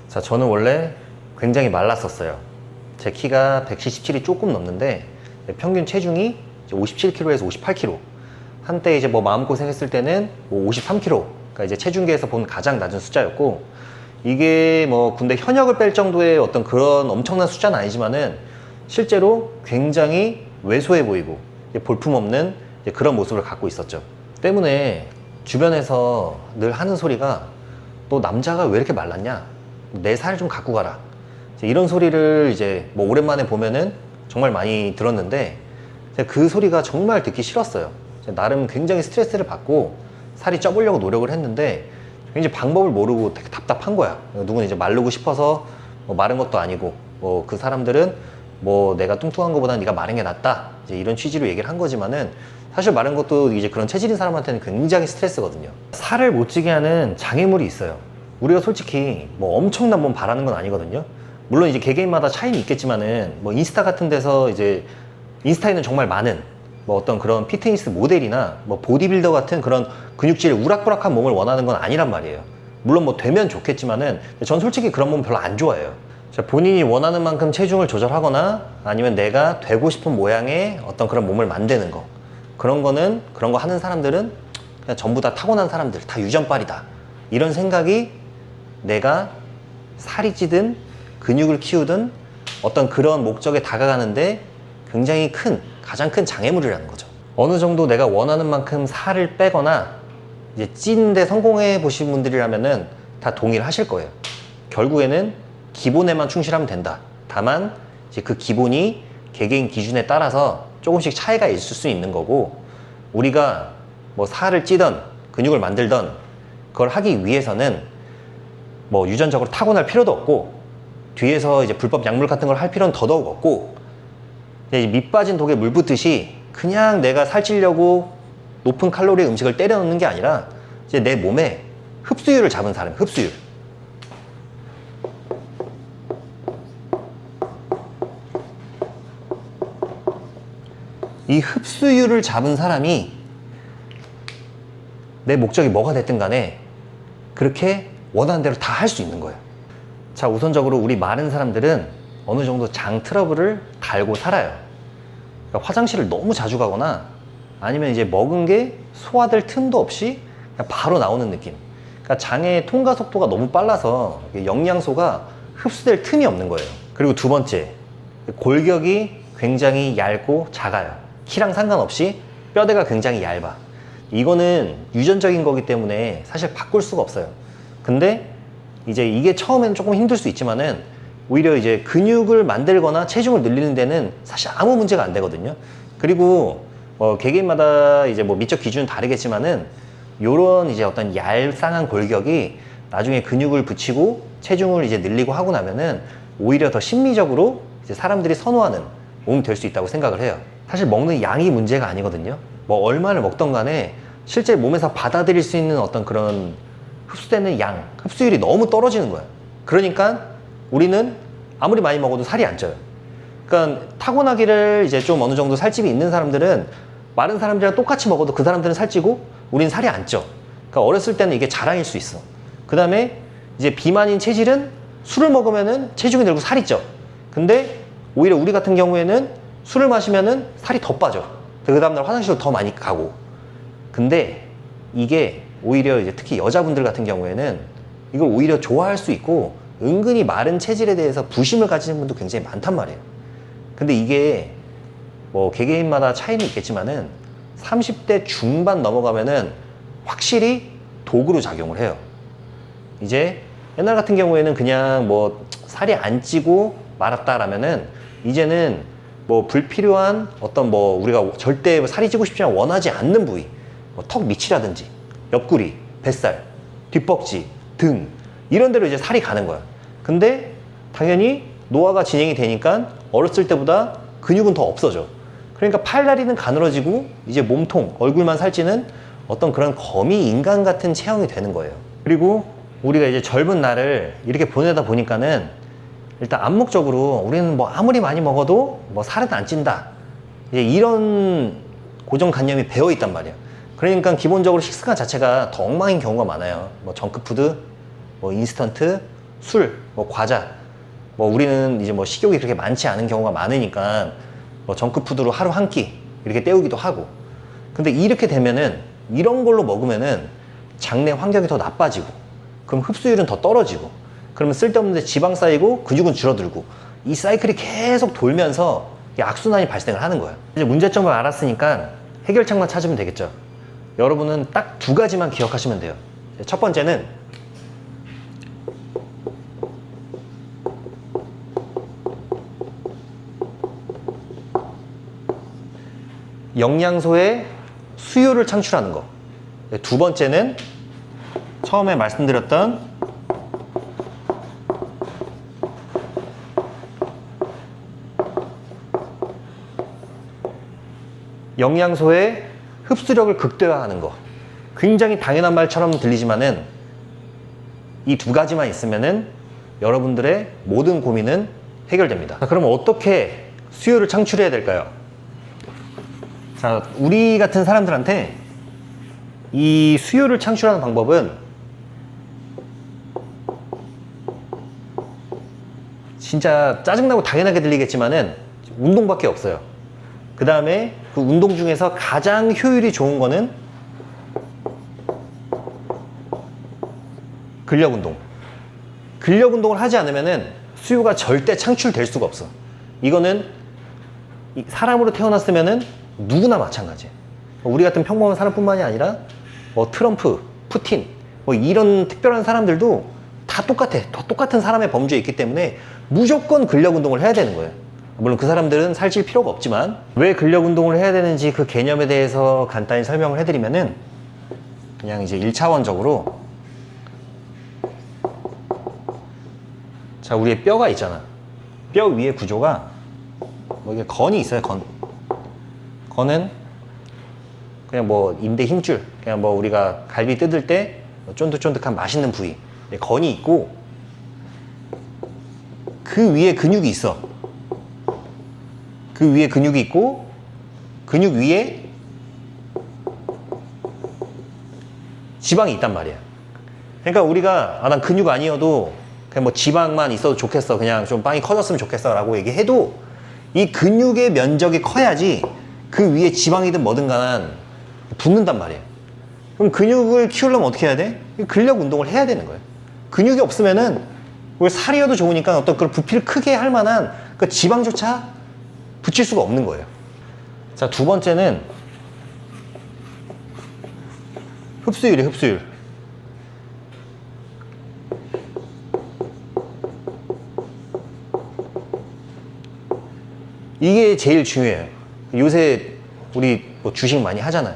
자, 저는 원래 굉장히 말랐었어요. 제 키가 177이 조금 넘는데 평균 체중이 57kg에서 58kg. 한때 이제 뭐 마음고생했을 때는 뭐 53kg. 그러니까 이제 체중계에서 본 가장 낮은 숫자였고, 이게 뭐 군대 현역을 뺄 정도의 어떤 그런 엄청난 숫자는 아니지만은 실제로 굉장히 왜소해 보이고 볼품없는 그런 모습을 갖고 있었죠. 때문에 주변에서 늘 하는 소리가, 너 남자가 왜 이렇게 말랐냐? 내 살 좀 갖고 가라. 이런 소리를 이제 뭐 오랜만에 보면은 정말 많이 들었는데, 그 소리가 정말 듣기 싫었어요. 나름 굉장히 스트레스를 받고 살이 쪄보려고 노력을 했는데 굉장히 방법을 모르고 되게 답답한 거야. 누구는 이제 마르고 싶어서 뭐 마른 것도 아니고, 뭐 그 사람들은 뭐 내가 뚱뚱한 것보다 네가 마른 게 낫다, 이제 이런 취지로 얘기를 한 거지만은, 사실 마른 것도 이제 그런 체질인 사람한테는 굉장히 스트레스거든요. 살을 못 찌게 하는 장애물이 있어요. 우리가 솔직히 뭐 엄청난 몸 바라는 건 아니거든요. 물론 이제 개개인마다 차이는 있겠지만은, 뭐 인스타 같은 데서 이제 인스타에는 정말 많은 뭐 어떤 그런 피트니스 모델이나 뭐 보디빌더 같은 그런 근육질 우락부락한 몸을 원하는 건 아니란 말이에요. 물론 뭐 되면 좋겠지만은 전 솔직히 그런 몸 별로 안 좋아해요. 본인이 원하는 만큼 체중을 조절하거나 아니면 내가 되고 싶은 모양의 어떤 그런 몸을 만드는 거, 그런 거 하는 사람들은 그냥 전부 다 타고난 사람들, 다 유전빨이다, 이런 생각이 내가 살이 찌든 근육을 키우든 어떤 그런 목적에 다가가는데 굉장히 가장 큰 장애물이라는 거죠. 어느 정도 내가 원하는 만큼 살을 빼거나 이제 찌는데 성공해 보신 분들이라면은 다 동의를 하실 거예요. 결국에는 기본에만 충실하면 된다. 다만 이제 그 기본이 개개인 기준에 따라서 조금씩 차이가 있을 수 있는 거고, 우리가 뭐 살을 찌던 근육을 만들던 그걸 하기 위해서는 뭐 유전적으로 타고날 필요도 없고, 뒤에서 이제 불법 약물 같은 걸 할 필요는 더더욱 없고, 밑 빠진 독에 물 붓듯이 그냥 내가 살찌려고 높은 칼로리의 음식을 때려 넣는 게 아니라 이제 내 몸에 흡수율을 잡은 사람, 흡수율. 이 흡수율을 잡은 사람이 내 목적이 뭐가 됐든 간에 그렇게 원하는 대로 다 할 수 있는 거예요. 자, 우선적으로 우리 마른 사람들은 어느 정도 장 트러블을 달고 살아요. 그러니까 화장실을 너무 자주 가거나 아니면 이제 먹은 게 소화될 틈도 없이 그냥 바로 나오는 느낌. 그러니까 장의 통과 속도가 너무 빨라서 영양소가 흡수될 틈이 없는 거예요. 그리고 두 번째, 골격이 굉장히 얇고 작아요. 키랑 상관없이 뼈대가 굉장히 얇아. 이거는 유전적인 거기 때문에 사실 바꿀 수가 없어요. 근데 이제 이게 처음에는 조금 힘들 수 있지만은 오히려 이제 근육을 만들거나 체중을 늘리는 데는 사실 아무 문제가 안 되거든요. 그리고 개개인마다 이제 뭐 미적 기준은 다르겠지만은 요런 이제 어떤 얄쌍한 골격이 나중에 근육을 붙이고 체중을 이제 늘리고 하고 나면은 오히려 더 심리적으로 이제 사람들이 선호하는 몸이 될 수 있다고 생각을 해요. 사실 먹는 양이 문제가 아니거든요. 뭐 얼마를 먹던 간에 실제 몸에서 받아들일 수 있는 어떤 그런 흡수되는 양, 흡수율이 너무 떨어지는 거야. 그러니까 우리는 아무리 많이 먹어도 살이 안 쪄요. 그러니까 타고나기를 이제 좀 어느 정도 살집이 있는 사람들은 마른 사람들이랑 똑같이 먹어도 그 사람들은 살찌고 우리는 살이 안 쪄. 그러니까 어렸을 때는 이게 자랑일 수 있어. 그 다음에 이제 비만인 체질은 술을 먹으면은 체중이 늘고 살이 쪄. 근데 오히려 우리 같은 경우에는 술을 마시면은 살이 더 빠져. 그 다음날 화장실도 더 많이 가고. 근데 이게 오히려 이제 특히 여자분들 같은 경우에는 이걸 오히려 좋아할 수 있고, 은근히 마른 체질에 대해서 부심을 가지는 분도 굉장히 많단 말이에요. 근데 이게 뭐 개개인마다 차이는 있겠지만은 30대 중반 넘어가면은 확실히 독으로 작용을 해요. 이제 옛날 같은 경우에는 그냥 뭐 살이 안 찌고 말았다라면은 이제는 뭐 불필요한 어떤 뭐 우리가 절대 살이 찌고 싶지 원하지 않는 부위, 뭐 턱 밑이라든지 옆구리, 뱃살, 뒷벅지, 등, 이런 데로 이제 살이 가는 거야. 근데 당연히 노화가 진행이 되니까 어렸을 때보다 근육은 더 없어져. 그러니까 팔다리는 가늘어지고 이제 몸통, 얼굴만 살찌는 어떤 그런 거미 인간 같은 체형이 되는 거예요. 그리고 우리가 이제 젊은 날을 이렇게 보내다 보니까는 일단 암묵적으로 우리는 뭐 아무리 많이 먹어도 뭐 살은 안 찐다, 이제 이런 고정관념이 배어 있단 말이야. 그러니까 기본적으로 식습관 자체가 더 엉망인 경우가 많아요. 뭐 정크푸드, 뭐 인스턴트, 술, 뭐 과자, 뭐 우리는 이제 뭐 식욕이 그렇게 많지 않은 경우가 많으니까 뭐 정크푸드로 하루 한 끼 이렇게 때우기도 하고. 근데 이렇게 되면은 이런 걸로 먹으면은 장내 환경이 더 나빠지고, 그럼 흡수율은 더 떨어지고, 그러면 쓸데없는 데 지방 쌓이고 근육은 줄어들고, 이 사이클이 계속 돌면서 이 악순환이 발생을 하는 거예요. 이제 문제점을 알았으니까 해결책만 찾으면 되겠죠. 여러분은 딱 두 가지만 기억하시면 돼요. 첫 번째는 영양소의 수요를 창출하는 거. 두 번째는 처음에 말씀드렸던 영양소의 흡수력을 극대화하는 거. 굉장히 당연한 말처럼 들리지만은 이 두 가지만 있으면은 여러분들의 모든 고민은 해결됩니다. 자, 그럼 어떻게 수요를 창출해야 될까요? 자, 우리 같은 사람들한테 이 수요를 창출하는 방법은 진짜 짜증나고 당연하게 들리겠지만은 운동밖에 없어요. 그 다음에 그 운동 중에서 가장 효율이 좋은 거는 근력 운동. 근력 운동을 하지 않으면은 수요가 절대 창출될 수가 없어. 이거는 사람으로 태어났으면은 누구나 마찬가지예요. 우리 같은 평범한 사람뿐만이 아니라 뭐 트럼프, 푸틴, 뭐 이런 특별한 사람들도 다 똑같아. 다 똑같은 사람의 범주에 있기 때문에 무조건 근력 운동을 해야 되는 거예요. 물론 그 사람들은 살찔 필요가 없지만, 왜 근력 운동을 해야 되는지 그 개념에 대해서 간단히 설명을 해드리면은, 그냥 이제 1차원적으로, 자, 우리의 뼈가 있잖아. 뼈 위에 구조가 뭐 이게 건이 있어요. 건은 그냥 뭐 인대 힘줄, 그냥 뭐 우리가 갈비 뜯을 때 쫀득쫀득한 맛있는 부위, 건이 있고, 그 위에 근육이 있어. 그 위에 근육이 있고, 근육 위에 지방이 있단 말이야. 그러니까 우리가 난 근육 아니어도 그냥 뭐 지방만 있어도 좋겠어, 그냥 좀 빵이 커졌으면 좋겠어 라고 얘기해도 이 근육의 면적이 커야지 그 위에 지방이든 뭐든 간에 붙는단 말이에요. 그럼 근육을 키우려면 어떻게 해야 돼? 근력 운동을 해야 되는 거예요. 근육이 없으면은 살이어도 좋으니까 어떤 그런 부피를 크게 할 만한 그 지방조차 붙일 수가 없는 거예요. 자, 두 번째는 흡수율이에요. 흡수율. 이게 제일 중요해요. 요새 우리 뭐 주식 많이 하잖아요.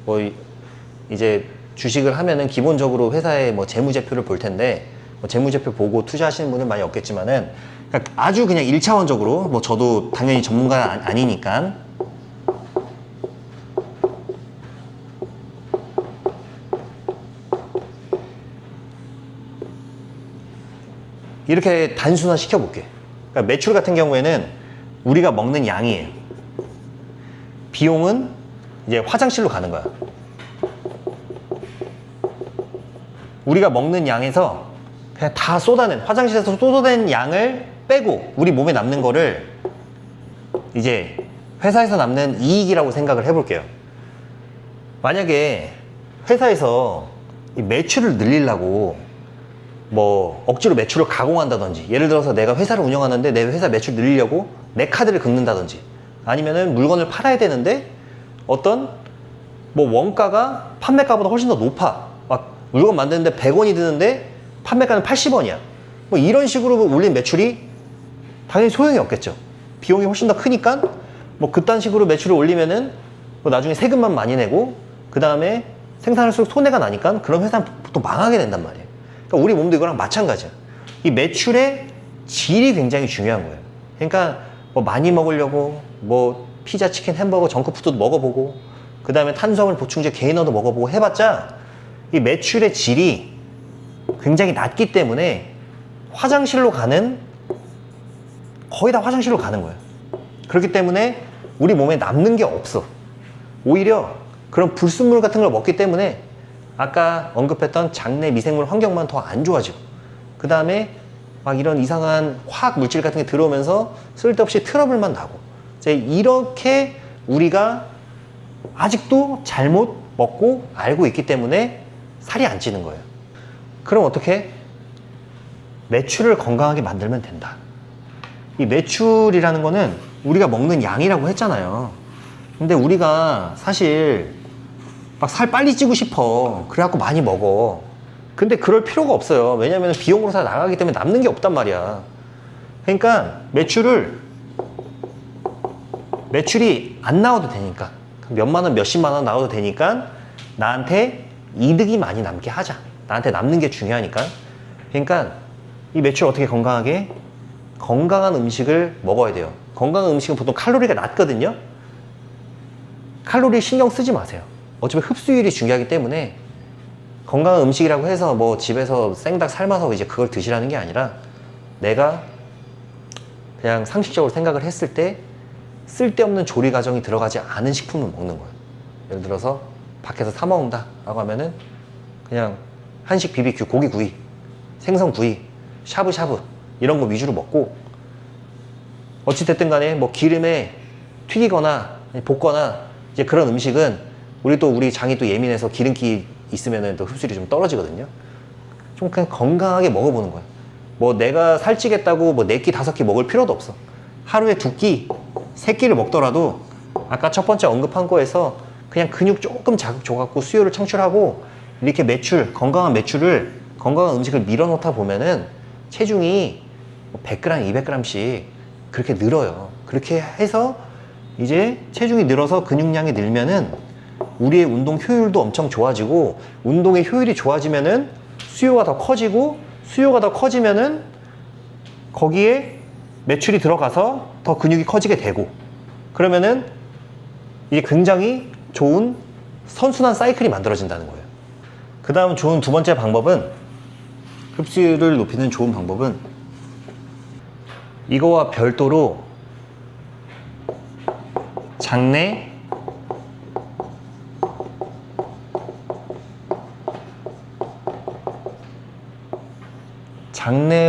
뭐 이제 주식을 하면은 기본적으로 회사의 뭐 재무제표를 볼 텐데, 뭐 재무제표 보고 투자하시는 분은 많이 없겠지만은, 그러니까 아주 그냥 1차원적으로, 뭐 저도 당연히 전문가가 아니니까 이렇게 단순화 시켜볼게. 그러니까 매출 같은 경우에는 우리가 먹는 양이에요. 비용은 이제 화장실로 가는 거야. 우리가 먹는 양에서 그냥 다 쏟아낸, 화장실에서 쏟아낸 양을 빼고 우리 몸에 남는 거를 이제 회사에서 남는 이익이라고 생각을 해볼게요. 만약에 회사에서 이 매출을 늘리려고 뭐 억지로 매출을 가공한다든지, 예를 들어서 내가 회사를 운영하는데 내 회사 매출 늘리려고 내 카드를 긁는다든지, 아니면은 물건을 팔아야 되는데 어떤 뭐 원가가 판매가보다 훨씬 더 높아. 막 물건 만드는데 100원이 드는데 판매가는 80원이야. 뭐 이런 식으로 올린 매출이 당연히 소용이 없겠죠. 비용이 훨씬 더 크니까 뭐 그딴 식으로 매출을 올리면은 뭐 나중에 세금만 많이 내고, 그 다음에 생산할수록 손해가 나니까 그런 회사는 보통 망하게 된단 말이에요. 그러니까 우리 몸도 이거랑 마찬가지야. 이 매출의 질이 굉장히 중요한 거예요. 그러니까 뭐 많이 먹으려고 뭐 피자, 치킨, 햄버거, 정크푸드도 먹어보고, 그 다음에 탄수화물 보충제, 게이너도 먹어보고 해봤자 이 매출의 질이 굉장히 낮기 때문에 화장실로 가는, 거의 다 화장실로 가는 거예요. 그렇기 때문에 우리 몸에 남는 게 없어. 오히려 그런 불순물 같은 걸 먹기 때문에 아까 언급했던 장내 미생물 환경만 더 안 좋아지고, 그 다음에 막 이런 이상한 화학 물질 같은 게 들어오면서 쓸데없이 트러블만 나고, 이제 이렇게 우리가 아직도 잘못 먹고 알고 있기 때문에 살이 안 찌는 거예요. 그럼 어떻게? 매출을 건강하게 만들면 된다. 이 매출이라는 거는 우리가 먹는 양이라고 했잖아요. 근데 우리가 사실 막 살 빨리 찌고 싶어. 그래갖고 많이 먹어. 근데 그럴 필요가 없어요. 왜냐면 비용으로 다 나가기 때문에 남는 게 없단 말이야. 그러니까 매출이 안 나와도 되니까, 몇만 원, 몇십만 원 나와도 되니까 나한테 이득이 많이 남게 하자. 나한테 남는 게 중요하니까. 그러니까 이 매출 어떻게 건강하게? 건강한 음식을 먹어야 돼요. 건강한 음식은 보통 칼로리가 낮거든요. 칼로리 신경 쓰지 마세요. 어차피 흡수율이 중요하기 때문에 건강한 음식이라고 해서 뭐 집에서 생닭 삶아서 이제 그걸 드시라는 게 아니라, 내가 그냥 상식적으로 생각을 했을 때 쓸데없는 조리 과정이 들어가지 않은 식품을 먹는 거예요. 예를 들어서 밖에서 사 먹는다 라고 하면은 그냥 한식 BBQ, 고기구이, 생선구이, 샤브샤브 이런 거 위주로 먹고, 어찌됐든 간에 뭐 기름에 튀기거나 볶거나 이제 그런 음식은 우리 장이 또 예민해서 기름기 있으면은 또 흡수율이 좀 떨어지거든요. 좀 그냥 건강하게 먹어보는 거야. 뭐 내가 살찌겠다고 뭐 4끼 5끼 먹을 필요도 없어. 하루에 2끼 3끼를 먹더라도 아까 첫 번째 언급한 거에서 그냥 근육 조금 자극 줘갖고 수요를 창출하고, 이렇게 건강한 음식을 밀어넣다 보면은 체중이 100g, 200g씩 그렇게 늘어요. 그렇게 해서 이제 체중이 늘어서 근육량이 늘면은 우리의 운동 효율도 엄청 좋아지고, 운동의 효율이 좋아지면은 수요가 더 커지고, 수요가 더 커지면은 거기에 매출이 들어가서 더 근육이 커지게 되고, 그러면은 이게 굉장히 좋은 선순환 사이클이 만들어진다는 거예요. 그 다음 좋은 두 번째 방법은, 흡수율을 높이는 좋은 방법은 이거와 별도로 장내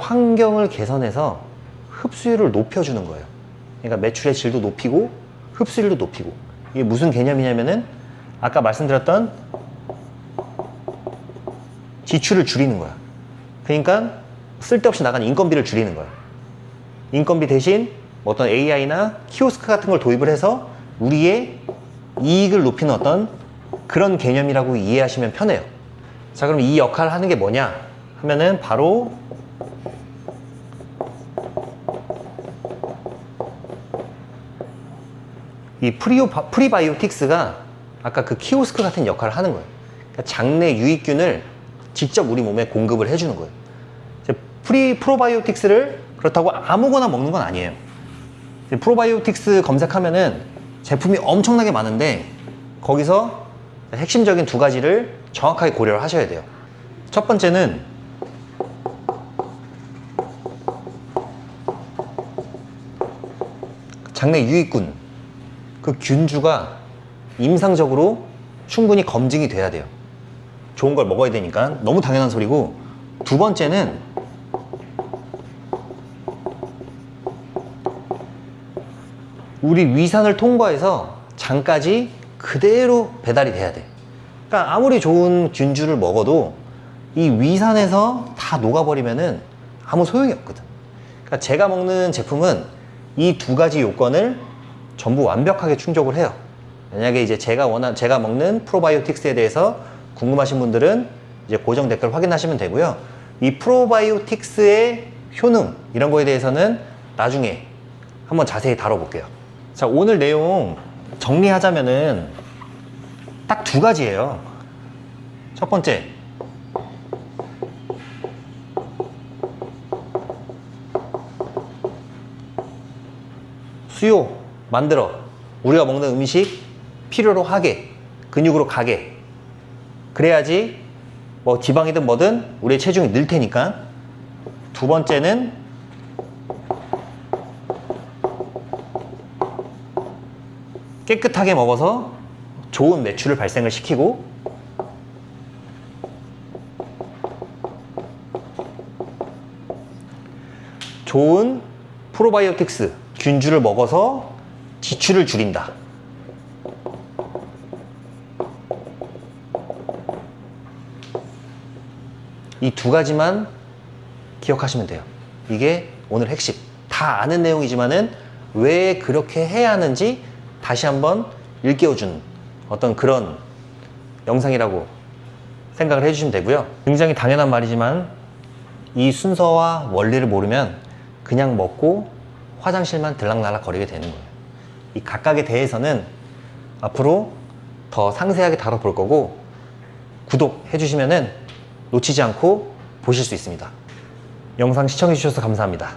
환경을 개선해서 흡수율을 높여주는 거예요. 그러니까 매출의 질도 높이고 흡수율도 높이고. 이게 무슨 개념이냐면은 아까 말씀드렸던 지출을 줄이는 거야. 그러니까 쓸데없이 나간 인건비를 줄이는 거야. 인건비 대신 어떤 AI나 키오스크 같은 걸 도입을 해서 우리의 이익을 높이는 어떤 그런 개념이라고 이해하시면 편해요. 자, 그럼 이 역할을 하는 게 뭐냐 하면은 바로 이 프리바이오틱스가 아까 그 키오스크 같은 역할을 하는 거예요. 그러니까 장내 유익균을 직접 우리 몸에 공급을 해주는 거예요. 프로바이오틱스를 그렇다고 아무거나 먹는 건 아니에요. 프로바이오틱스 검색하면은 제품이 엄청나게 많은데, 거기서 핵심적인 두 가지를 정확하게 고려를 하셔야 돼요. 첫 번째는 장내 유익균, 그 균주가 임상적으로 충분히 검증이 돼야 돼요. 좋은 걸 먹어야 되니까 너무 당연한 소리고, 두 번째는 우리 위산을 통과해서 장까지 그대로 배달이 돼야 돼. 그러니까 아무리 좋은 균주를 먹어도 이 위산에서 다 녹아버리면은 아무 소용이 없거든. 그러니까 제가 먹는 제품은 이 두 가지 요건을 전부 완벽하게 충족을 해요. 만약에 이제 제가 먹는 프로바이오틱스에 대해서 궁금하신 분들은 이제 고정 댓글 확인하시면 되고요. 이 프로바이오틱스의 효능 이런 거에 대해서는 나중에 한번 자세히 다뤄볼게요. 자, 오늘 내용 정리하자면은 딱 두 가지예요. 첫 번째, 수요 만들어 우리가 먹는 음식 필요로 하게, 근육으로 가게. 그래야지 뭐 지방이든 뭐든 우리의 체중이 늘 테니까. 두 번째는 깨끗하게 먹어서 좋은 매출을 발생을 시키고, 좋은 프로바이오틱스, 균주를 먹어서 지출을 줄인다. 이 두 가지만 기억하시면 돼요. 이게 오늘 핵심. 다 아는 내용이지만은 왜 그렇게 해야 하는지 다시 한번 일깨워주는 어떤 그런 영상이라고 생각을 해주시면 되고요. 굉장히 당연한 말이지만 이 순서와 원리를 모르면 그냥 먹고 화장실만 들락날락 거리게 되는 거예요. 이 각각에 대해서는 앞으로 더 상세하게 다뤄볼 거고, 구독해 주시면은 놓치지 않고 보실 수 있습니다. 영상 시청해 주셔서 감사합니다.